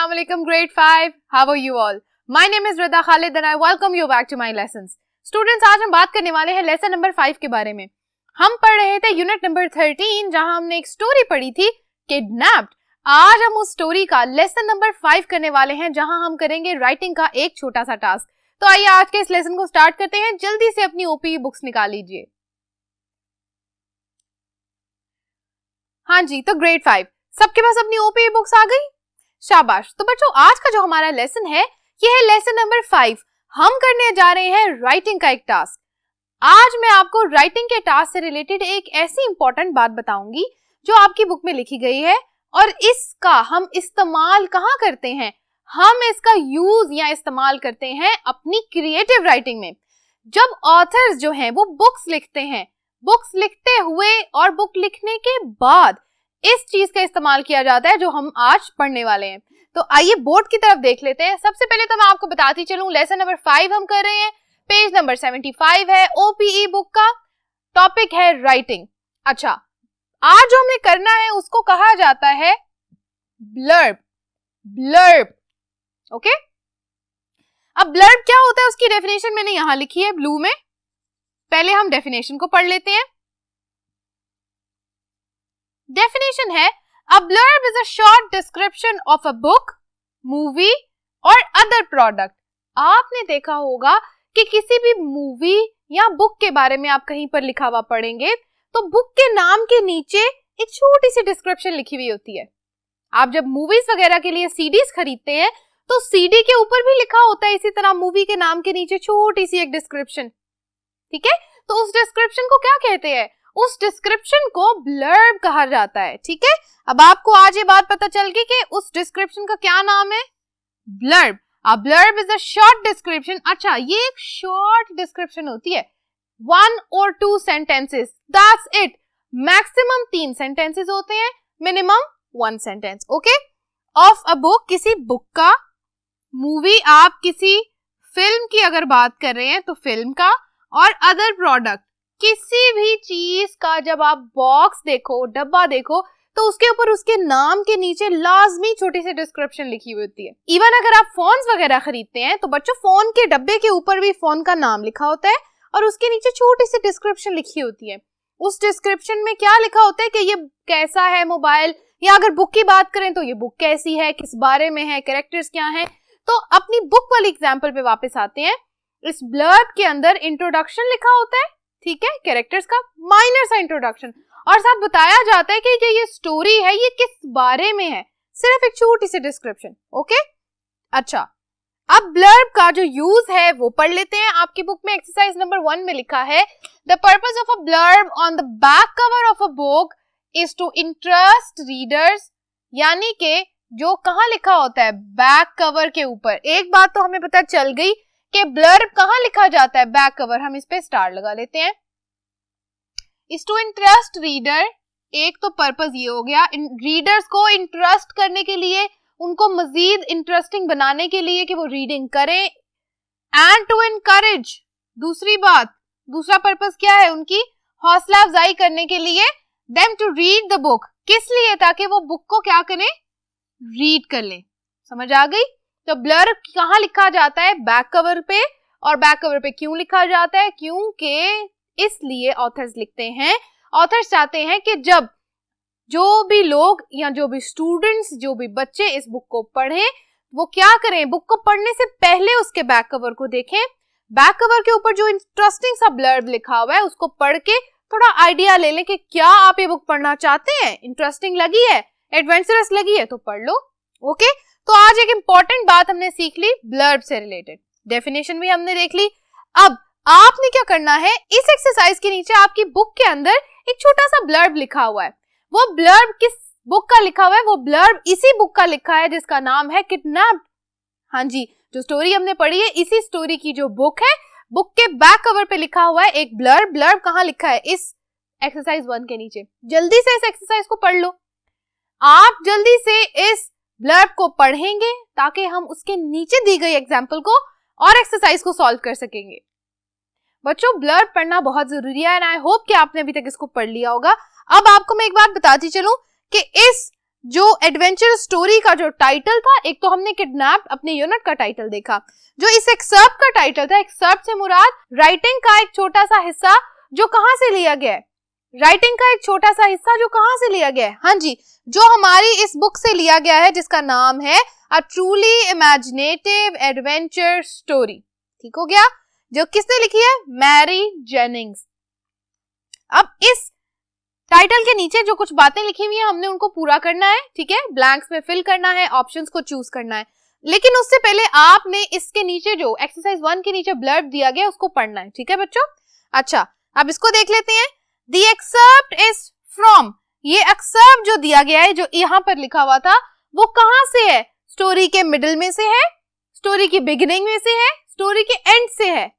Assalamu alaikum grade 5. How are you all? My name is Rida Khalid and I welcome you back to my lessons. Students, आज हम बात करने वाले हैं lesson number 5 के बारे में. हम पढ़ रहे थे यूनिट नंबर 13 जहां हमने एक स्टोरी पढ़ी थी किडनैप्ड. आज हम उस स्टोरी का लेसन नंबर 5 करने वाले हैं जहां हम करेंगे राइटिंग का एक छोटा सा टास्क. तो आइए आज के इस लेसन को स्टार्ट करते हैं. जल्दी से अपनी ओपी बुक्स निकाल लीजिए. हाँ जी, तो ग्रेड 5 सबके पास अपनी ओपी बुक्स आ गई? शाबाश. तो बच्चों, आज का जो हमारा लेसन है ये है लेसन नंबर 5. हम करने जा रहे हैं राइटिंग का एक टास्क. आज मैं आपको राइटिंग के टास्क से रिलेटेड एक ऐसी इंपॉर्टेंट बात बताऊंगी जो आपकी बुक में लिखी गई है और इसका हम इस्तेमाल कहाँ करते हैं. हम इसका यूज या इस्तेमाल करते हैं अपनी क्रिएटिव राइटिंग में. जब ऑथर्स जो हैं वो बुक्स लिखते हैं, बुक्स लिखते हुए और बुक लिखने के बाद इस चीज का इस्तेमाल किया जाता है जो हम आज पढ़ने वाले हैं. तो आइए बोर्ड की तरफ देख लेते हैं. सबसे पहले तो मैं आपको बताती चलूं, लेसन नंबर 5 हम कर रहे हैं. पेज नंबर 75 है ओपीई बुक का. टॉपिक है राइटिंग. अच्छा, आज जो हमें करना है उसको कहा जाता है ब्लर्ब. Blurb, okay. अब ब्लर्ब क्या होता है उसकी डेफिनेशन मैंने यहां लिखी है ब्लू में. पहले हम डेफिनेशन को पढ़ लेते हैं. डेफिनेशन है a blurb is a short description of a book, movie और other product. आपने देखा होगा कि किसी भी मूवी या बुक के बारे में आप कहीं पर लिखा हुआ पढ़ेंगे तो बुक के नाम के नीचे एक छोटी सी डिस्क्रिप्शन लिखी हुई होती है. आप जब मूवीज वगैरह के लिए सीडीज खरीदते हैं तो सीडी के ऊपर भी लिखा होता है इसी तरह मूवी के नाम के नीचे छोटी सी एक डिस्क्रिप्शन. ठीक है, तो उस डिस्क्रिप्शन को क्या कहते हैं? उस डिस्क्रिप्शन को ब्लर्ब कहा जाता है. ठीक है, अब आपको आज ये बात पता चल गई कि उस डिस्क्रिप्शन का क्या नाम है? Blurb. A blurb is a short description. अच्छा, ये एक शॉर्ट डिस्क्रिप्शन होती है. 1 or 2 sentences. That's it. Maximum 3 sentences होते हैं, minimum 1 sentence. Okay, of a book, किसी बुक का. मूवी, आप किसी फिल्म की अगर बात कर रहे हैं तो फिल्म का. और अदर प्रोडक्ट, किसी भी चीज का जब आप बॉक्स देखो, डब्बा देखो तो उसके ऊपर उसके नाम के नीचे लाजमी छोटी सी डिस्क्रिप्शन लिखी हुई होती है. इवन अगर आप फोन्स वगैरह खरीदते हैं तो बच्चों फोन के डब्बे के ऊपर भी फोन का नाम लिखा होता है और उसके नीचे छोटी सी डिस्क्रिप्शन लिखी होती है. उस डिस्क्रिप्शन में क्या लिखा होता है कि ये कैसा है मोबाइल, या अगर बुक की बात करें तो ये बुक कैसी है, किस बारे में है, कैरेक्टर्स क्या हैं. तो अपनी बुक वाली एग्जाम्पल पे वापस आते हैं. इस ब्लर्ब के अंदर इंट्रोडक्शन लिखा होता है, ठीक है, कैरेक्टर्स का माइनर सा इंट्रोडक्शन, और साथ बताया जाता है कि ये स्टोरी है ये किस बारे में है. सिर्फ एक छोटी सी डिस्क्रिप्शन. ओके, अच्छा, अब ब्लर्ब का जो यूज है वो पढ़ लेते हैं. आपकी बुक में एक्सरसाइज नंबर 1 में लिखा है the purpose of a blurb on the back cover of a book is to interest readers. यानी कि जो कहाँ लिखा होता है? बैक कवर के ऊपर. एक बात तो हमें पता चल गई कि ब्लर्ब कहाँ लिखा जाता है? Back cover. हम इस पे स्टार लगा लेते हैं. Is to interest reader. एक तो पर्पस ये हो गया रीडर्स को इंटरेस्ट करने के लिए, उनको मजीद इंटरेस्टिंग बनाने के लिए कि वो रीडिंग करें. And to encourage. दूसरी बात, दूसरा पर्पस क्या है? उनकी हौसला अफजाई करने के लिए. Them to read the book. किस लिए? ताकि वो बुक को क्या करें? रीड कर लें. समझ आ गई? तो ब्लर्ब कहाँ लिखा जाता है? बैक कवर पे. और बैक कवर पे क्यों लिखा जाता है? क्योंकि इसलिए ऑथर्स लिखते हैं, ऑथर्स चाहते हैं कि जब जो भी लोग या जो भी स्टूडेंट्स, जो भी बच्चे इस बुक को पढ़ें वो क्या करें? बुक को पढ़ने से पहले उसके बैक कवर को देखें. बैक कवर के ऊपर जो इंटरेस्टिंग सा ब्लर्ब लिखा हुआ है उसको पढ़ के थोड़ा आइडिया ले लें कि क्या आप ये बुक पढ़ना चाहते हैं. इंटरेस्टिंग लगी है, एडवेंचरस लगी है तो पढ़ लो. ओके, तो आज एक इंपॉर्टेंट बात हमने सीख ली ब्लर्ब से रिलेटेड. डेफिनेशन भी हमने देख ली. अब आपने क्या करना है, इस एक्सरसाइज के नीचे आपकी बुक के अंदर एक छोटा सा ब्लर्ब लिखा हुआ है. वो ब्लर्ब किस बुक का लिखा हुआ है? वो ब्लर्ब इसी बुक का लिखा है जिसका नाम है किडनैप्ड. हाँ जी, जो स्टोरी हमने पढ़ी है इसी स्टोरी की जो बुक है, बुक के बैक कवर पे लिखा हुआ है एक ब्लर्ब. ब्लर्ब कहाँ लिखा है? इस एक्सरसाइज 1 के नीचे. जल्दी से इस एक्सरसाइज को पढ़ लो. आप जल्दी से इस ब्लर्ब को पढ़ेंगे ताकि हम उसके नीचे दी गई एग्जाम्पल को और एक्सरसाइज को सॉल्व कर सकेंगे. बच्चों, ब्लर्ब पढ़ना बहुत जरूरी है एंड आई होप कि आपने अभी तक इसको पढ़ लिया होगा. अब आपको मैं एक बात बताती चलूं कि इस जो एडवेंचर स्टोरी का जो टाइटल था, एक तो हमने किडनैप अपने यूनिट का टाइटल देखा, जो इस एक्सर्प्ट का टाइटल था, एक्सर्प्ट से मुराद राइटिंग का एक छोटा सा हिस्सा जो कहां से लिया गया है, राइटिंग का एक छोटा सा हिस्सा जो कहां से लिया गया है, हाँ जी, जो हमारी इस बुक से लिया गया है जिसका नाम है a truly imaginative adventure story. ठीक हो गया, जो किसने लिखी है, मैरी जेनिंग्स। अब इस टाइटल के नीचे जो कुछ बातें लिखी हुई है हमने उनको पूरा करना है, ठीक है, ब्लैंक्स में फिल करना है, ऑप्शंस को चूज करना है, लेकिन उससे पहले आपने इसके नीचे जो एक्सरसाइज 1 के नीचे ब्लर्ब दिया गया उसको पढ़ना है, ठीक है बच्चों। अच्छा, अब इसको देख लेते हैं। द एक्सर्प्ट इज फ्रॉम, ये एक्सर्प्ट जो दिया गया है, जो यहाँ पर लिखा हुआ था, वो कहां से है, स्टोरी के मिडिल में से है, स्टोरी की बिगिनिंग में से है, स्टोरी के एंड से है।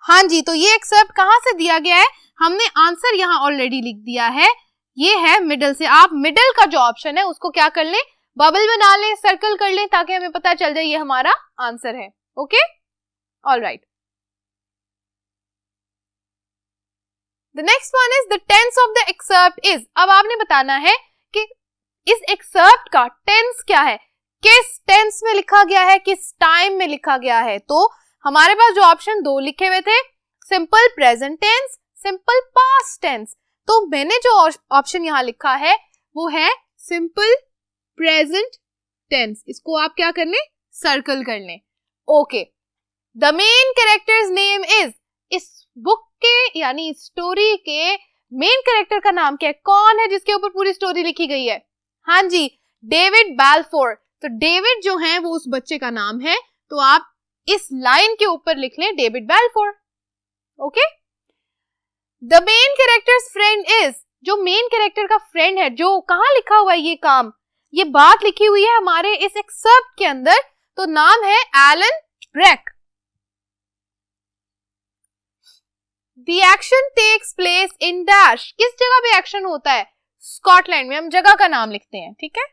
हाँ जी, तो ये एक्सर्प्ट कहां से दिया गया है, हमने आंसर यहाँ ऑलरेडी लिख दिया है, ये है मिडल से। आप मिडल का जो ऑप्शन है उसको क्या कर लें, बबल बना लें, सर्कल कर लें, ताकि हमें पता चल जाए ये हमारा आंसर है। Okay, alright. The next one is the tense of the excerpt is. अब आपने बताना है कि इस एक्सर्प्ट का टेंस क्या है, किस टेंस में लिखा गया है, किस टाइम में लिखा गया है। तो हमारे पास जो ऑप्शन 2 लिखे हुए थे, simple present tense, simple past tense, तो मैंने जो ऑप्शन यहाँ लिखा है वो है सिंपल प्रेजेंट टेंस। इसको आप क्या कर लें, सर्कल कर लें। Okay, the main characters name is, इस बुक के यानी स्टोरी के मेन कैरेक्टर का नाम क्या है, कौन है जिसके ऊपर पूरी स्टोरी लिखी गई है, हाँ जी, डेविड बैलफोर। तो डेविड जो है वो उस बच्चे का नाम है, तो आप इस लाइन के ऊपर लिख लें David Balfour. Okay, the main character's friend is, जो मेन कैरेक्टर का फ्रेंड है, जो कहां लिखा हुआ है ये काम, ये बात लिखी हुई है हमारे इस एक्सर्प्ट के अंदर, तो नाम है Alan Breck. The action takes place in dash, किस जगह पे एक्शन होता है, स्कॉटलैंड में, हम जगह का नाम लिखते हैं, ठीक है।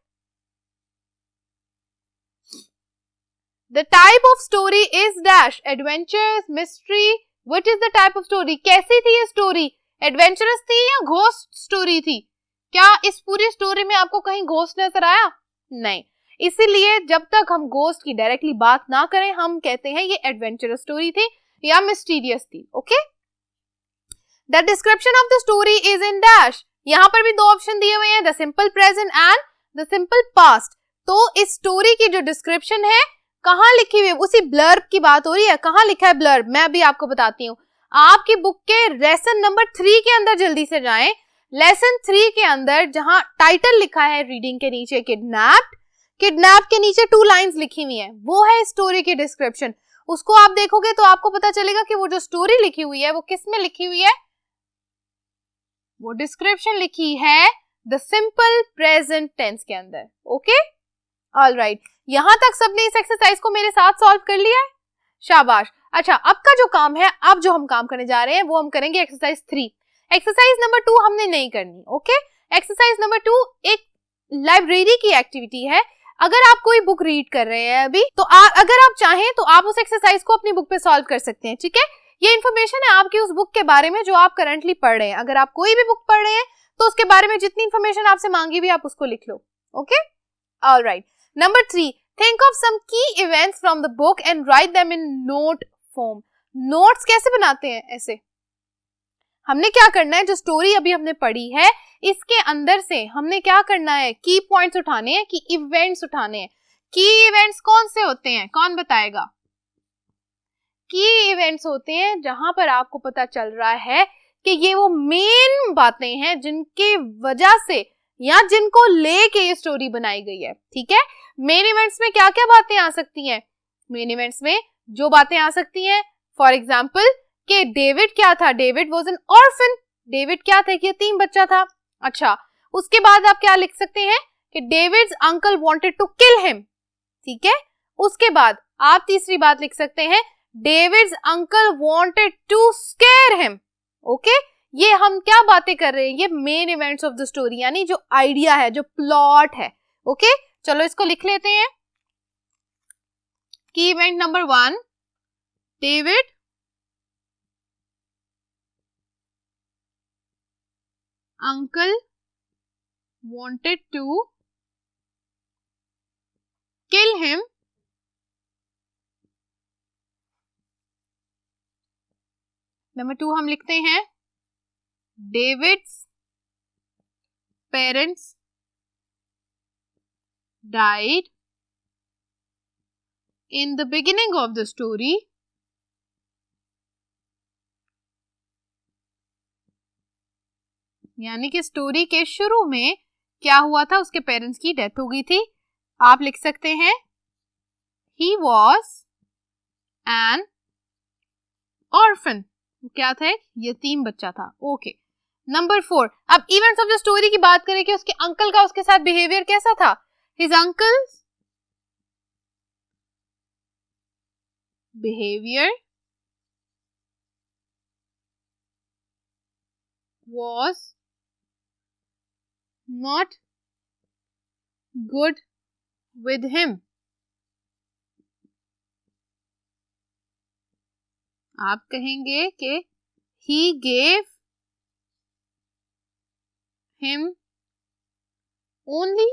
The type of story is dash, adventurous, mystery, what is the type of story, कैसी थी ये स्टोरी, एडवेंचरस थी या घोस्ट स्टोरी थी, क्या इस पूरी स्टोरी में आपको कहीं घोस्ट नजर आया, नहीं, इसीलिए जब तक हम घोस्ट की डायरेक्टली बात ना करें हम कहते हैं ये एडवेंचरस स्टोरी थी या मिस्टीरियस थी। Okay, the description of the story is in dash, यहाँ पर भी 2 ऑप्शन दिए हुए हैं, the simple present and the simple past. तो इस स्टोरी की जो डिस्क्रिप्शन है कहाँ लिखी हुई है, उसी ब्लर्ब की बात हो रही है, कहाँ लिखा है ब्लर्ब, मैं अभी आपको बताती हूँ। आपकी बुक के लेसन नंबर 3 के अंदर जल्दी से जाएं, लेसन 3 के अंदर जहां टाइटल लिखा है रीडिंग के नीचे किडनैप्ड, किडनैप के नीचे 2 लाइंस लिखी हुई हैं, वो है स्टोरी की डिस्क्रिप्शन। उसको आप देखोगे तो आपको पता चलेगा कि वो जो स्टोरी लिखी हुई है वो किस में लिखी हुई है, वो डिस्क्रिप्शन लिखी है द सिंपल प्रेजेंट टेंस के अंदर। ओके, ऑलराइट, यहां तक सबने इस एक्सरसाइज को मेरे साथ सॉल्व कर लिया है, शाबाश। अच्छा, अब का जो काम है, अब जो हम काम करने जा रहे हैं वो हम करेंगे एक्सरसाइज 3। एक्सरसाइज नंबर 2 हमने नहीं करनी। ओके, एक्सरसाइज नंबर 2 एक लाइब्रेरी की एक्टिविटी है। अगर आप कोई बुक रीड कर रहे हैं अभी, तो अगर आप चाहें तो आप उस एक्सरसाइज को अपनी बुक पे सॉल्व कर सकते हैं, ठीक है। ये इन्फॉर्मेशन है आपकी उस बुक के बारे में जो आप करंटली पढ़ रहे हैं। अगर आप कोई भी बुक पढ़ रहे हैं तो उसके बारे में जितनी इन्फॉर्मेशन आपसे मांगी भी आप उसको लिख लो। Okay, alright. Number 3, think of some key events from the book and write them in note form। Notes कैसे बनाते हैं, ऐसे हमने क्या करना है, जो स्टोरी अभी हमने पढ़ी है इसके अंदर से हमने क्या करना है, की पॉइंट्स उठाने हैं, की इवेंट्स उठाने हैं। की इवेंट्स कौन से होते हैं, कौन बताएगा। की इवेंट्स होते हैं जहां पर आपको पता चल रहा है कि ये वो मेन बातें हैं जिनके वजह से या जिनको लेके ये स्टोरी बनाई गई है, ठीक है। मेन इवेंट्स में क्या क्या बातें आ सकती हैं, मेन इवेंट्स में जो बातें आ सकती हैं, फॉर एग्जाम्पल कि डेविड क्या था, David was an orphan, David क्या था कि यतीम बच्चा था। अच्छा, उसके बाद आप क्या लिख सकते हैं कि David's uncle wanted to kill him, ठीक है। उसके बाद आप तीसरी बात लिख सकते हैं, David's uncle wanted to scare him. Okay, ये हम क्या बातें कर रहे हैं, ये main events of the story, यानी जो आइडिया है, जो प्लॉट है। ओके, चलो इसको लिख लेते हैं। की event number 1, David uncle wanted to kill him. Number 2 हम लिखते हैं David's parents died in the beginning of the story. यानी कि स्टोरी के शुरू में क्या हुआ था, उसके पेरेंट्स की डेथ हो गई थी. आप लिख सकते हैं He was an orphan. क्या था, यतीम बच्चा था. ओके. नंबर 4, अब इवेंट्स ऑफ द स्टोरी की बात करें कि उसके अंकल का उसके साथ बिहेवियर कैसा था. His uncle's behavior was not good with him. आप कहेंगे कि he gave him only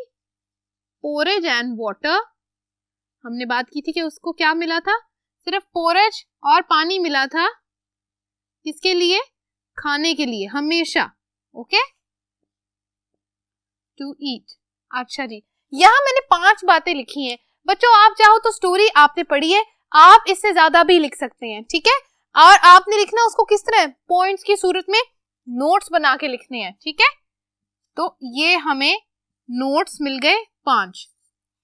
porridge and water. हमने बात की थी कि उसको क्या मिला था, सिर्फ पोरेज और पानी मिला था. किसके लिए, खाने के लिए, हमेशा. Okay, to eat. अच्छा जी, यहाँ मैंने 5 बातें लिखी हैं. बच्चों आप चाहो तो स्टोरी आपने पढ़ी है, आप इससे ज्यादा भी लिख सकते हैं. ठीक है, और आपने लिखना उसको किस तरह, पॉइंट्स की सूरत में नोट्स बना के लिखने हैं. ठीक है, तो ये हमें नोट्स मिल गए 5.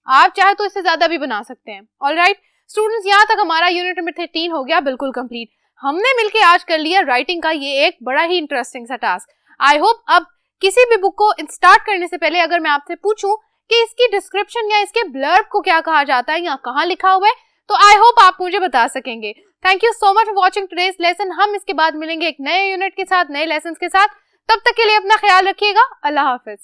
आप चाहे तो इससे ज्यादा भी बना सकते हैं. ऑलराइट स्टूडेंट्स, यहाँ तक हमारा यूनिट नंबर 13 हो गया बिल्कुल कंप्लीट. हमने मिलके आज कर लिया राइटिंग का ये एक बड़ा ही इंटरेस्टिंग सा टास्क. आई होप अब किसी भी बुक को स्टार्ट करने से पहले अगर मैं आपसे पूछूं कि इसकी डिस्क्रिप्शन या इसके ब्लर्ब को क्या कहा जाता है या कहाँ लिखा हुआ है, तो आई होप आप मुझे बता सकेंगे. Thank you so much for watching today's lesson. हम इसके बाद मिलेंगे एक नए यूनिट के साथ, नए लेसन के साथ. तब तक के लिए अपना ख्याल रखिएगा. अल्लाह हाफिज.